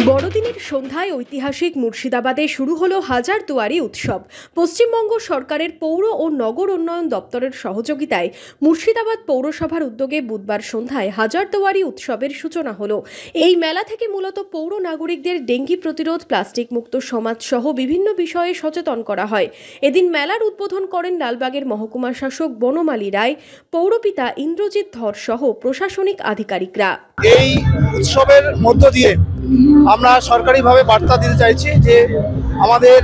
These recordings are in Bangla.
বড়দিনের সন্ধ্যায় ঐতিহাসিক মুর্শিদাবাদে শুরু হলো হাজারদুয়ারি উৎসব। পশ্চিমবঙ্গ সরকারের পৌর ও নগর উন্নয়ন দপ্তরের সহযোগিতায় মুর্শিদাবাদ পৌরসভার উদ্যোগে বুধবার সন্ধ্যায় হাজারদুয়ারি উৎসবের সূচনা হলো। এই মেলা থেকে মূলত পৌর নাগরিকদের ডেঙ্গি প্রতিরোধ, প্লাস্টিক মুক্ত সমাজ সহ বিভিন্ন বিষয়ে সচেতন করা হয়। এদিন মেলার উদ্বোধন করেন লালবাগের মহকুমা শাসক বনমালী রায়, পৌরপিতা ইন্দ্রজিৎ ধর সহ প্রশাসনিক আধিকারিকরা। এই উৎসবের মধ্য দিয়ে আমরা সরকারিভাবে বার্তা দিতে চাইছি যে আমাদের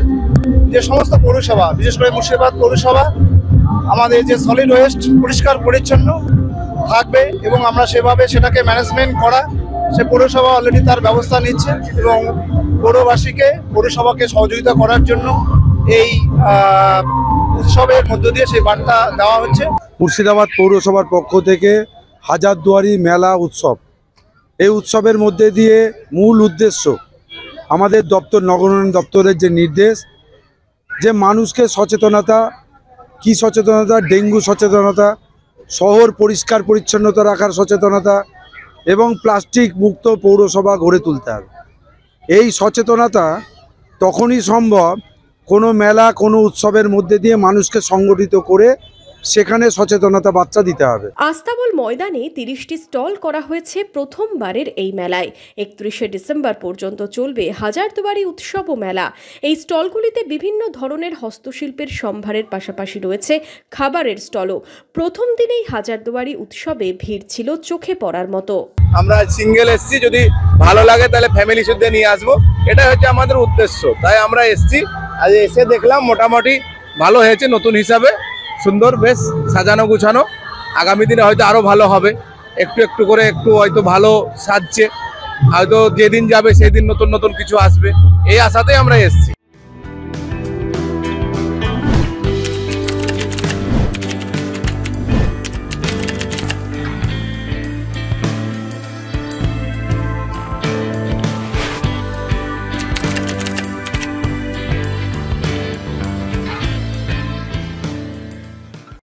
যে সমস্ত পৌরসভা, বিশেষ করে মুর্শিদাবাদ পৌরসভা, আমাদের যে সলিড ওয়েস্ট পরিষ্কার পরিচ্ছন্ন থাকবে এবং আমরা সেভাবে সেটাকে ম্যানেজমেন্ট করা, সে পৌরসভা অলরেডি তার ব্যবস্থা নিচ্ছে এবং পৌরবাসীকে, পৌরসভাকে সহযোগিতা করার জন্য এই উৎসবের মধ্য দিয়ে সেই বার্তা দেওয়া হচ্ছে। মুর্শিদাবাদ পৌরসভার পক্ষ থেকে হাজারদুয়ারি মেলা উৎসব, এই উৎসবের মধ্যে দিয়ে মূল উদ্দেশ্য আমাদের দপ্তর, নগর উন্নয়ন দপ্তরের যে নির্দেশ, যে মানুষকে সচেতনতা, কি সচেতনতা, ডেঙ্গু সচেতনতা, শহর পরিষ্কার পরিচ্ছন্নতা রাখার সচেতনতা এবং প্লাস্টিক মুক্ত পৌরসভা গড়ে তুলতে হবে। এই সচেতনতা তখনই সম্ভব কোনো মেলা, কোনো উৎসবের মধ্যে দিয়ে মানুষকে সংগঠিত করে সেখানে সচেতনতা বার্তা দিতে হবে। আস্তাবল ময়দানে 30টি স্টল করা হয়েছে প্রথমবারের এই মেলায়। 31শে ডিসেম্বর পর্যন্ত চলবে হাজারদুয়ারি উৎসব ও মেলা। এই স্টলগুলিতে বিভিন্ন ধরনের হস্তশিল্পের সম্ভারের পাশাপাশি রয়েছে খাবারের স্টলও। প্রথম দিনেই হাজারদুয়ারি উৎসবে ভিড় ছিল চোখে পড়ার মতো। আমরা সিঙ্গেল এসছি, যদি ভালো লাগে তাহলে ফ্যামিলি সাথে নিয়ে আসবো, এটা হচ্ছে আমাদের উদ্দেশ্য। তাই আমরা এসছি, আজ এসে দেখলাম মোটামুটি ভালো হয়েছে, নতুন হিসাবে সুন্দর, বেশ সাজানো গুছানো। আগামী দিনে হয়তো আরো ভালো হবে, একটু একটু করে একটু হয়তো ভালো সাজছে, হয়তো যেদিন যাবে সেই দিন নতুন নতুন কিছু আসবে, এই আশাতেই আমরা এসেছি।